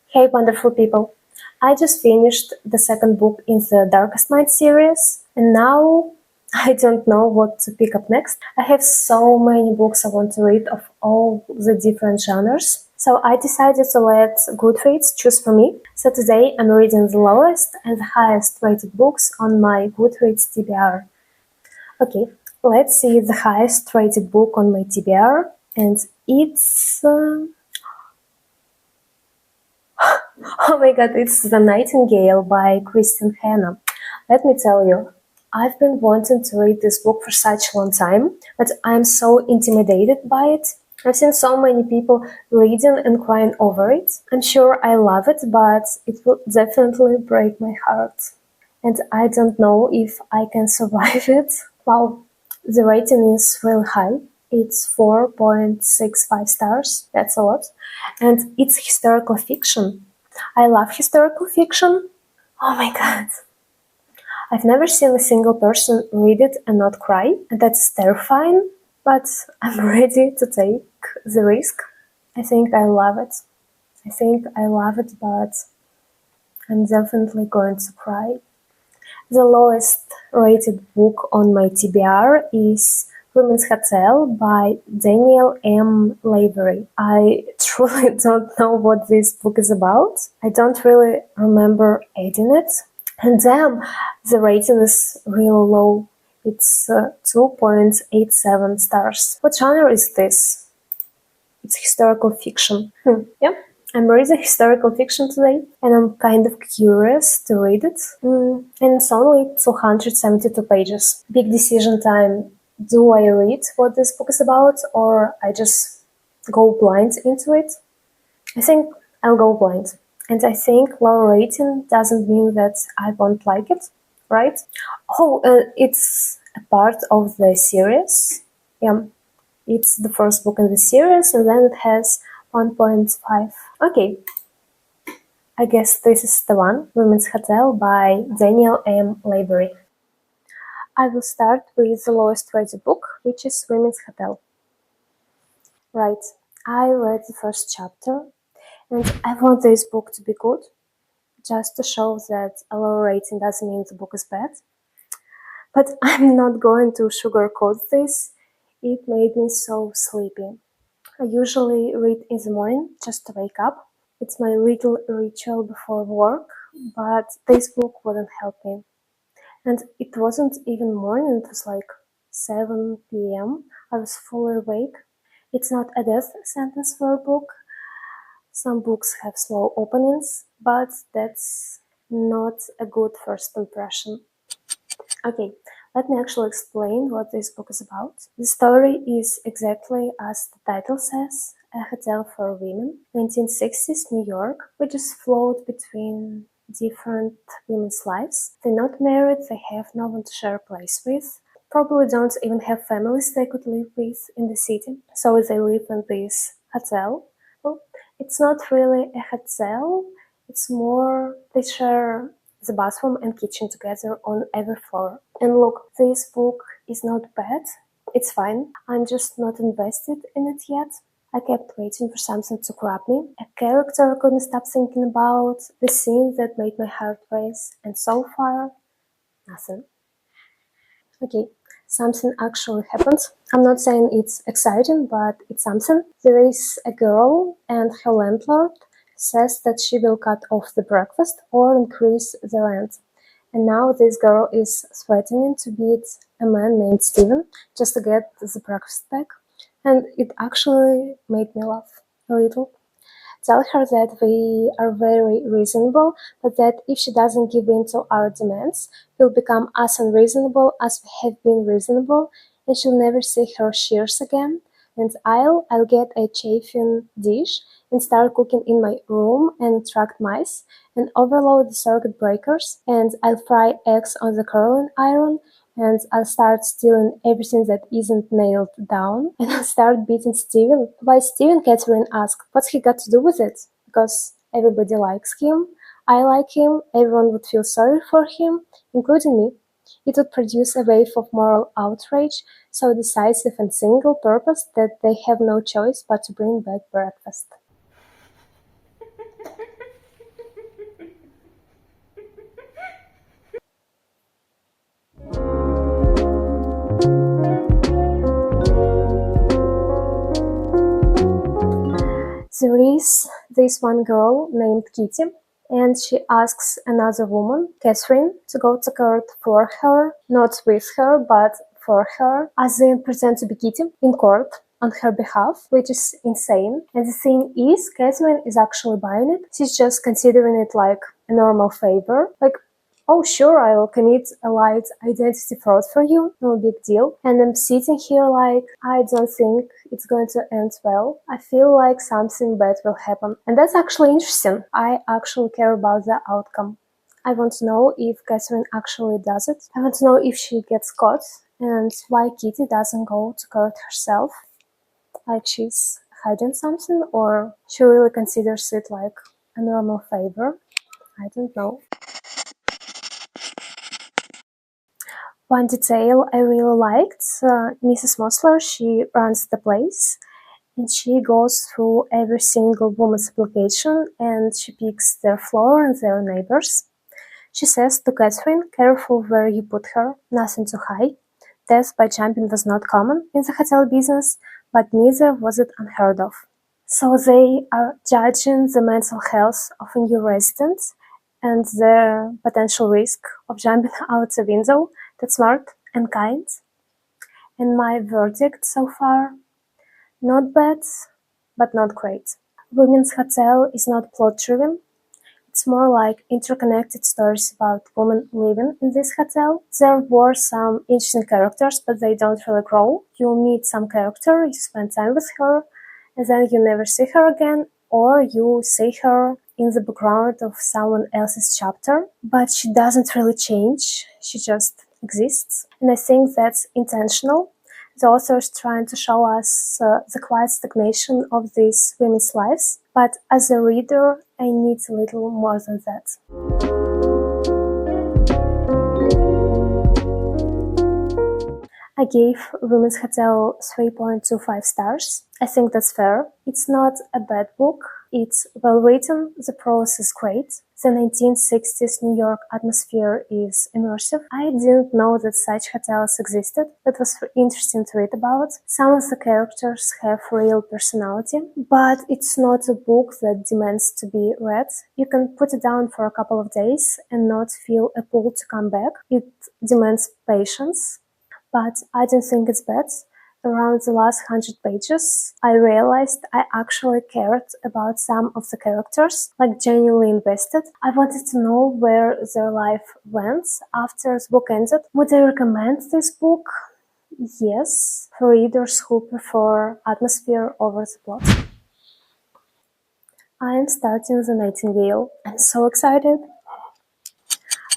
Hey, wonderful people. I just finished the second book in the Darkest Night series, and now I don't know what to pick up next. I have so many books I want to read of all the different genres. So I decided to let Goodreads choose for me. So today I'm reading the lowest and the highest rated books on my Goodreads TBR. Okay, let's see the highest rated book on my TBR, and it's oh my god, it's The Nightingale by Kristen Hanna. Let me tell you, I've been wanting to read this book for such a long time, but I'm so intimidated by it. I've seen so many people reading and crying over it. I'm sure I love it, but it will definitely break my heart. And I don't know if I can survive it. Well, the rating is really high. It's 4.65 stars. That's a lot. And it's historical fiction. I love historical fiction. Oh my god. I've never seen a single person read it and not cry, and that's terrifying, but I'm ready to take the risk. I think I love it. But I'm definitely going to cry. The lowest rated book on my TBR is Women's Hotel by Daniel M. Lavery. I truly don't know what this book is about. I don't really remember adding it. And damn, the rating is real low. It's 2.87 stars. What genre is this? It's historical fiction. Yeah. I'm reading historical fiction today, and I'm kind of curious to read it. And it's only 272 pages. Big decision time. Do I read what this book is about, or I just go blind into it? I think I'll go blind. And I think low rating doesn't mean that I won't like it, right? Oh, it's a part of the series. Yeah, it's the first book in the series, and then it has 1.5. Okay, I guess this is the one, Women's Hotel by Daniel M. Lavery. I will start with the lowest rated book, which is Women's Hotel. Right, I read the first chapter, and I want this book to be good, just to show that a low rating doesn't mean the book is bad. But I'm not going to sugarcoat this. It made me so sleepy. I usually read in the morning just to wake up. It's my little ritual before work, but this book wouldn't help me. And it wasn't even morning, it was like 7 p.m. I was fully awake. It's not a death sentence for a book. Some books have slow openings, but that's not a good first impression. Okay, let me actually explain what this book is about. The story is exactly as the title says, a hotel for women, 1960s New York, which is flowed between different women's lives. They're not married, they have no one to share a place with, probably don't even have families they could live with in the city, so they live in this hotel. Well, it's not really a hotel, it's more they share the bathroom and kitchen together on every floor. And look, this book is not bad, it's fine, I'm just not invested in it yet. I kept waiting for something to grab me. A character I couldn't stop thinking about, the scene that made my heart race, and so far, nothing. Okay, something actually happened. I'm not saying it's exciting, but it's something. There is a girl, and her landlord says that she will cut off the breakfast or increase the rent. And now this girl is threatening to beat a man named Steven just to get the breakfast back. And it actually made me laugh a little. Tell her that we are very reasonable, but that if she doesn't give in to our demands, we'll become as unreasonable as we have been reasonable, and she'll never see her shears again. And I'll get a chafing dish and start cooking in my room and attract mice, and overload the circuit breakers, and I'll fry eggs on the curling iron, and I'll start stealing everything that isn't nailed down, and I'll start beating Steven. Why Steven? Catherine asked. What's he got to do with it? Because everybody likes him, I like him, everyone would feel sorry for him, including me. It would produce a wave of moral outrage, so decisive and single-purposed that they have no choice but to bring back breakfast. this one girl named Kitty, and she asks another woman, Catherine, to go to court for her, not with her, but for her, as they pretend to be Kitty in court on her behalf, which is insane. And the thing is, Catherine is actually buying it. She's just considering it like a normal favor. Like, oh sure, I will commit a light identity fraud for you, no big deal. And I'm sitting here like, I don't think it's going to end well. I feel like something bad will happen. And that's actually interesting. I actually care about the outcome. I want to know if Catherine actually does it. I want to know if she gets caught and why Kitty doesn't go to court herself. Like she's hiding something, or she really considers it like a normal favor. I don't know. One detail I really liked, Mrs. Mosler, she runs the place and she goes through every single woman's application and she picks their floor and their neighbors. She says to Catherine, careful where you put her, nothing too high. Death by jumping was not common in the hotel business, but neither was it unheard of. So they are judging the mental health of a new resident and the potential risk of jumping out the window. That's smart and kind. And my verdict so far, not bad, but not great. Women's Hotel is not plot-driven. It's more like interconnected stories about women living in this hotel. There were some interesting characters, but they don't really grow. You meet some character, you spend time with her, and then you never see her again, or you see her in the background of someone else's chapter, but she doesn't really change, she just exists. And I think that's intentional. The author is trying to show us the quiet stagnation of these women's lives, but as a reader, I need a little more than that. I gave Women's Hotel 3.25 stars. I think that's fair. It's not a bad book. It's well written. The prose is great. The 1960s New York atmosphere is immersive. I didn't know that such hotels existed. That was interesting to read about. Some of the characters have real personality, but it's not a book that demands to be read. You can put it down for a couple of days and not feel a pull to come back. It demands patience. But I don't think it's bad. Around the last 100 pages, I realized I actually cared about some of the characters, like genuinely invested. I wanted to know where their life went after the book ended. Would I recommend this book? Yes, for readers who prefer atmosphere over the plot. I am starting The Nightingale. I'm so excited.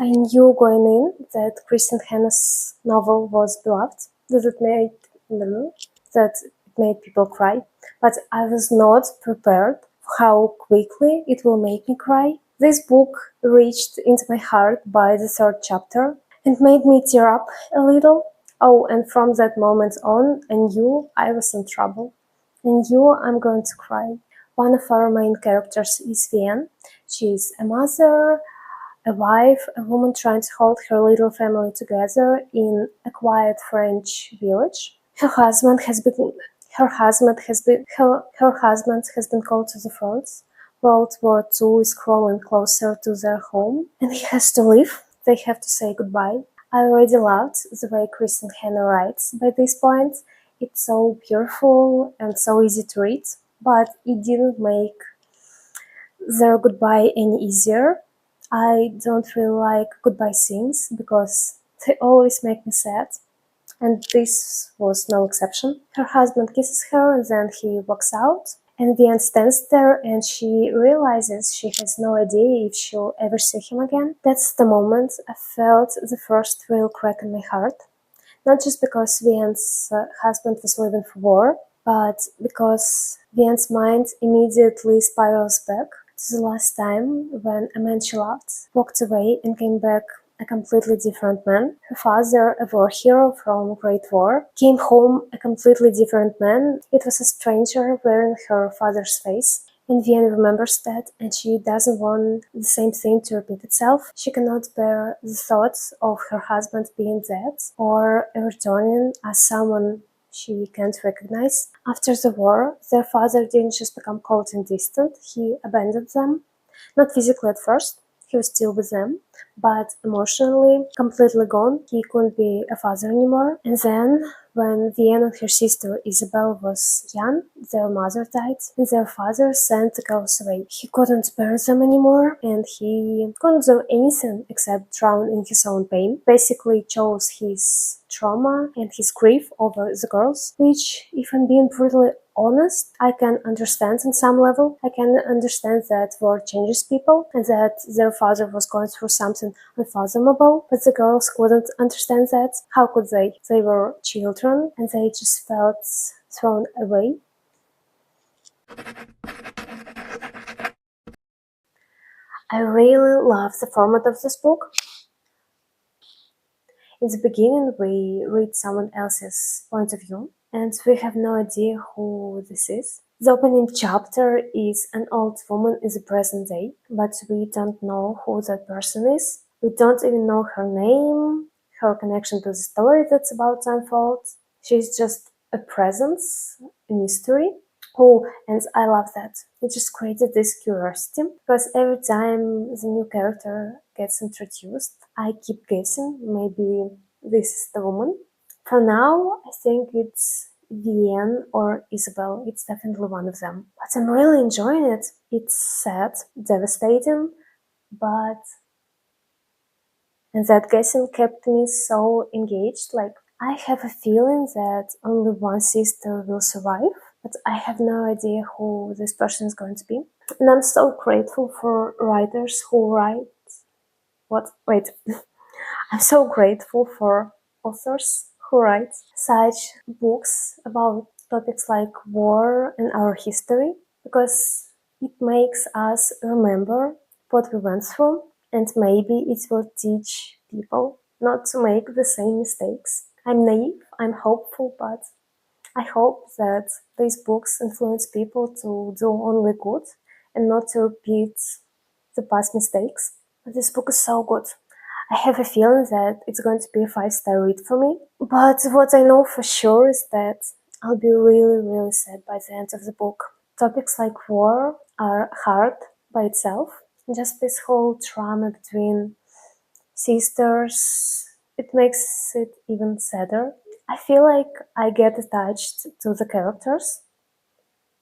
I knew going in that Christine Hanna's novel was beloved, that it made people cry, but I was not prepared for how quickly it will make me cry. This book reached into my heart by the third chapter and made me tear up a little. Oh, and from that moment on, I knew I was in trouble. I knew I'm going to cry. One of our main characters is Vienne. She's a mother, a wife, a woman trying to hold her little family together in a quiet French village. Her husband has been called to the front. World War II is crawling closer to their home, and he has to leave. They have to say goodbye. I already loved the way Kristen Hanna writes by this point. It's so beautiful and so easy to read, but it didn't make their goodbye any easier. I don't really like goodbye scenes because they always make me sad, and this was no exception. Her husband kisses her and then he walks out, and Vienne stands there and she realizes she has no idea if she'll ever see him again. That's the moment I felt the first real crack in my heart, not just because Vienne's husband was leaving for war, but because Vienne's mind immediately spirals back to the last time when a man she loved walked away and came back a completely different man. Her father, a war hero from Great War, came home a completely different man. It was a stranger wearing her father's face. And Vienne remembers that, and she doesn't want the same thing to repeat itself. She cannot bear the thoughts of her husband being dead or returning as someone she can't recognize. After the war, their father didn't just become cold and distant, he abandoned them. Not physically at first, he was still with them, but emotionally completely gone. He couldn't be a father anymore. And then, when Vienne and her sister Isabel was young, their mother died, and their father sent the girls away. He couldn't bear them anymore, and he couldn't do anything except drown in his own pain. Basically chose his trauma and his grief over the girls, which, if I'm being brutally honest, I can understand on some level. I can understand that war changes people and that their father was going through something unfathomable, but the girls couldn't understand that. How could they? They were children and they just felt thrown away. I really love the format of this book. In the beginning, we read someone else's point of view, and we have no idea who this is. The opening chapter is an old woman in the present day, but we don't know who that person is. We don't even know her name, her connection to the story that's about to unfold. She's just a presence, a mystery. Oh, and I love that. It just created this curiosity, because every time the new character gets introduced, I keep guessing maybe this is the woman. For now, I think it's Vienne or Isabel. It's definitely one of them. But I'm really enjoying it. It's sad, devastating, but and that guessing kept me so engaged. Like, I have a feeling that only one sister will survive, but I have no idea who this person is going to be. And I'm so grateful for writers who write what? Wait. I'm so grateful for authors who write such books about topics like war and our history, because it makes us remember what we went through, and maybe it will teach people not to make the same mistakes. I'm naive, I'm hopeful, but I hope that these books influence people to do only good and not to repeat the past mistakes. But this book is so good. I have a feeling that it's going to be a 5-star read for me. But what I know for sure is that I'll be really, really sad by the end of the book. Topics like war are hard by itself. Just this whole drama between sisters, it makes it even sadder. I feel like I get attached to the characters,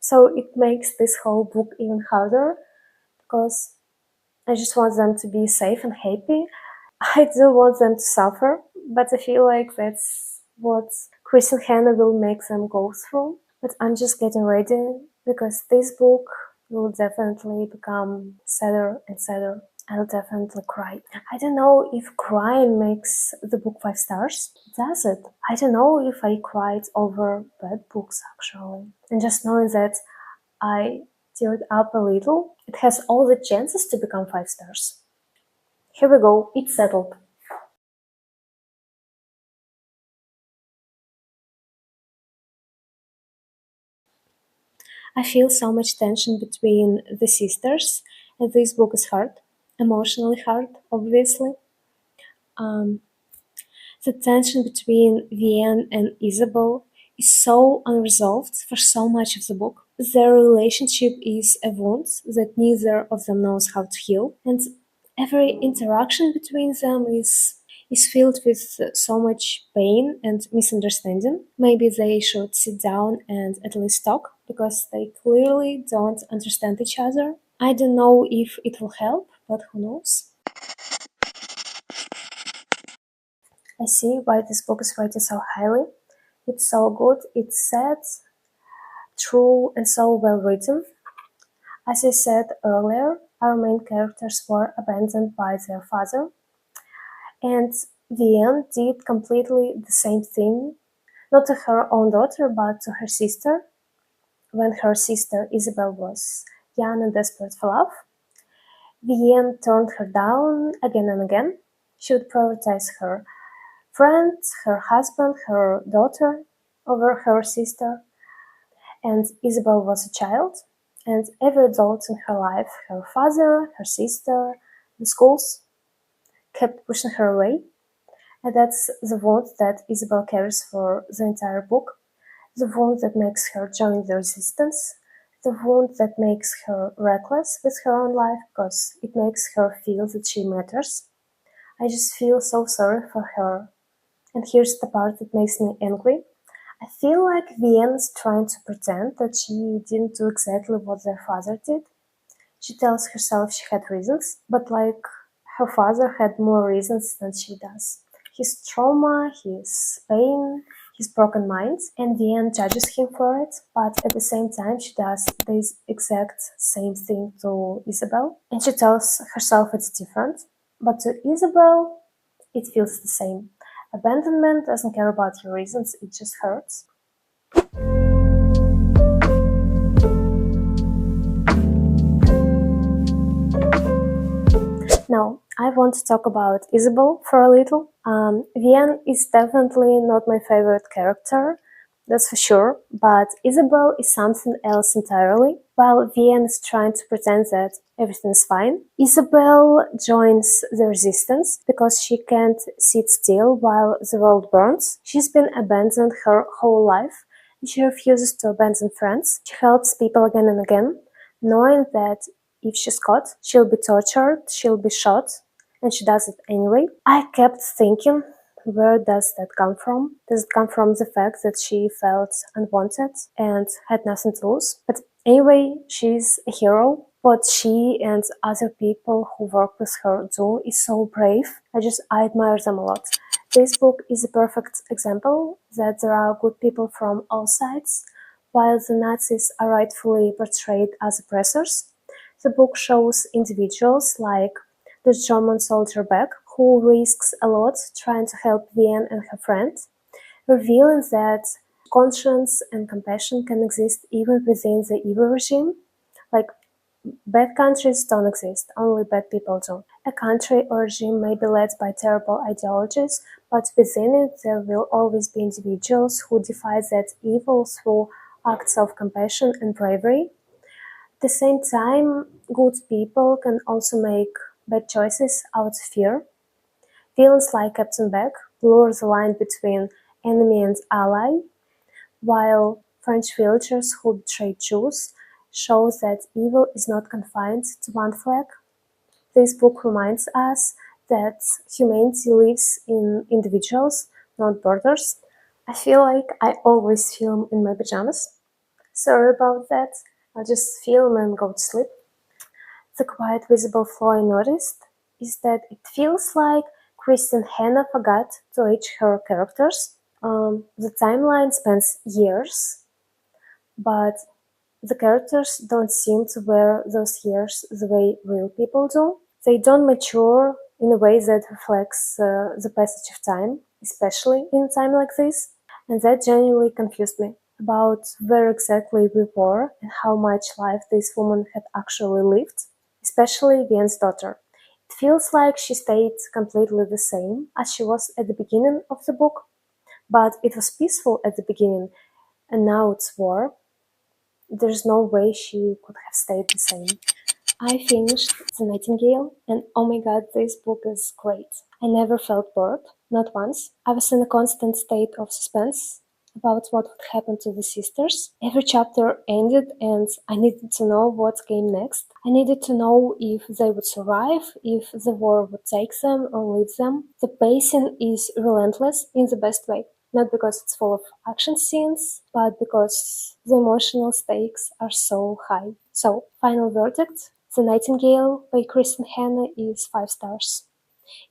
so it makes this whole book even harder, because I just want them to be safe and happy. I do want them to suffer, but I feel like that's what Chris and Hannah will make them go through. But I'm just getting ready, because this book will definitely become sadder and sadder. I'll definitely cry. I don't know if crying makes the book 5 stars. Does it? I don't know if I cried over bad books, actually. And just knowing that I teared up a little, it has all the chances to become 5 stars. Here we go, it's settled. I feel so much tension between the sisters, and this book is hard, emotionally hard, obviously. Um, the tension between Vienne and Isabel is so unresolved for so much of the book. Their relationship is a wound that neither of them knows how to heal, and every interaction between them is filled with so much pain and misunderstanding. Maybe they should sit down and at least talk, because they clearly don't understand each other. I don't know if it will help, but who knows? I see why this book is rated so highly. It's so good, it's sad, true, and so well written. As I said earlier, our main characters were abandoned by their father, and Vienne did completely the same thing, not to her own daughter, but to her sister. When her sister Isabel was young and desperate for love, Vienne turned her down again and again. She would prioritize her friend, her husband, her daughter over her sister. And Isabel was a child, and every adult in her life, her father, her sister, the schools, kept pushing her away. And that's the wound that Isabel carries for the entire book. The wound that makes her join the resistance, the wound that makes her reckless with her own life because it makes her feel that she matters. I just feel so sorry for her. And here's the part that makes me angry. I feel like Vienne is trying to pretend that she didn't do exactly what their father did. She tells herself she had reasons, but like her father had more reasons than she does. His trauma, his pain, his broken mind, and Vienne judges him for it, but at the same time she does this exact same thing to Isabel, and she tells herself it's different, but to Isabel it feels the same. Abandonment doesn't care about your reasons, it just hurts. Now, I want to talk about Isabel for a little. Vienne is definitely not my favorite character, that's for sure, but Isabel is something else entirely. While Vienne is trying to pretend that everything is fine, Isabel joins the resistance because she can't sit still while the world burns. She's been abandoned her whole life, and she refuses to abandon friends. She helps people again and again, knowing that if she's caught, she'll be tortured, she'll be shot, and she does it anyway. I kept thinking, where does that come from? Does it come from the fact that she felt unwanted and had nothing to lose? But anyway, she's a hero. What she and other people who work with her do is so brave. I admire them a lot. This book is a perfect example that there are good people from all sides, while the Nazis are rightfully portrayed as oppressors. The book shows individuals like the German soldier Beck, who risks a lot trying to help Vienne and her friend, revealing that conscience and compassion can exist even within the evil regime. Like, bad countries don't exist, only bad people do. A country or regime may be led by terrible ideologies, but within it there will always be individuals who defy that evil through acts of compassion and bravery. At the same time, good people can also make bad choices out of fear. Villains like Captain Beck blur the line between enemy and ally, while French villagers who betrayed Jews show that evil is not confined to one flag. This book reminds us that humanity lives in individuals, not borders. I feel like I always film in my pajamas. Sorry about that. I'll just film and go to sleep. The quite visible flaw I noticed is that it feels like Kristen Hanna forgot to age her characters. The timeline spans years, but the characters don't seem to wear those years the way real people do. They don't mature in a way that reflects the passage of time, especially in a time like this, and that genuinely confused me about where exactly we were and how much life this woman had actually lived, especially Vienne's daughter. It feels like she stayed completely the same as she was at the beginning of the book, but it was peaceful at the beginning, and now it's war. There's no way she could have stayed the same. I finished The Nightingale, and oh my god, this book is great. I never felt bored, not once. I was in a constant state of suspense about what would happen to the sisters. Every chapter ended, and I needed to know what came next. I needed to know if they would survive, if the war would take them or leave them. The pacing is relentless in the best way. Not because it's full of action scenes, but because the emotional stakes are so high. So, final verdict: The Nightingale by Kristen Hanna is 5 stars.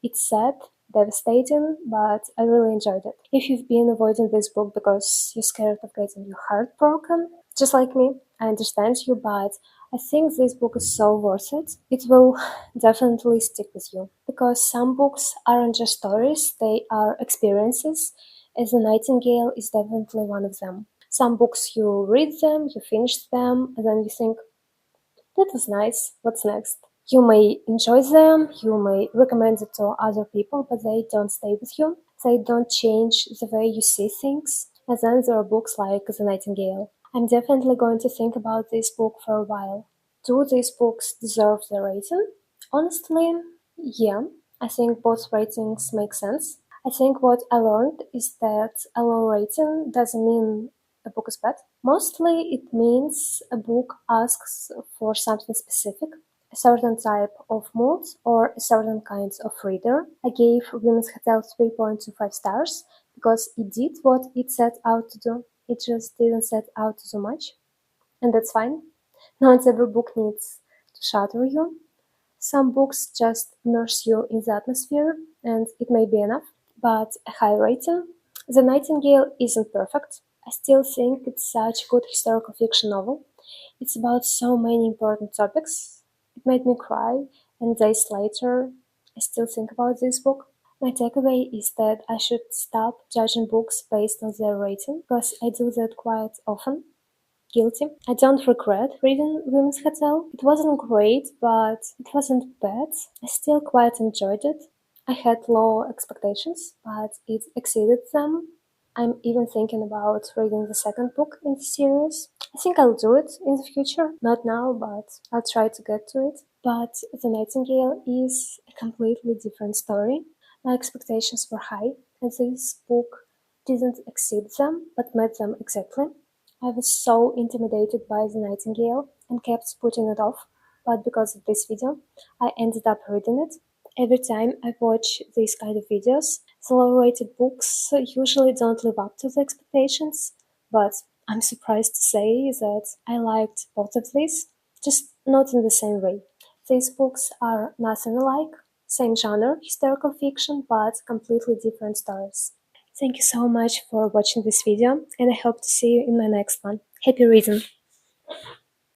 It's sad, devastating, but I really enjoyed it. If you've been avoiding this book because you're scared of getting your heart broken, just like me, I understand you, but I think this book is so worth it. It will definitely stick with you. Because some books aren't just stories, they are experiences, as The Nightingale is definitely one of them. Some books you read them, you finish them, and then you think, that was nice, what's next? You may enjoy them, you may recommend it to other people, but they don't stay with you. They don't change the way you see things. And then there are books like The Nightingale. I'm definitely going to think about this book for a while. Do these books deserve the rating? Honestly, yeah. I think both ratings make sense. I think what I learned is that a low rating doesn't mean a book is bad. Mostly it means a book asks for something specific, a certain type of mood or a certain kind of reader. I gave Women's Hotel 3.25 stars because it did what it set out to do. It just didn't set out to do much. And that's fine. Not every book needs to shatter you. Some books just immerse you in the atmosphere, and it may be enough. But a high rating. The Nightingale isn't perfect. I still think it's such a good historical fiction novel. It's about so many important topics. It made me cry, and days later, I still think about this book. My takeaway is that I should stop judging books based on their rating, because I do that quite often. Guilty. I don't regret reading Women's Hotel. It wasn't great, but it wasn't bad. I still quite enjoyed it. I had low expectations, but it exceeded them. I'm even thinking about reading the second book in the series. I think I'll do it in the future. Not now, but I'll try to get to it. But The Nightingale is a completely different story. My expectations were high, and this book didn't exceed them, but met them exactly. I was so intimidated by The Nightingale and kept putting it off, but because of this video, I ended up reading it. Every time I watch these kind of videos, the low-rated books usually don't live up to the expectations, but I'm surprised to say that I liked both of these, just not in the same way. These books are nothing alike, same genre, historical fiction, but completely different stories. Thank you so much for watching this video, and I hope to see you in my next one. Happy reading!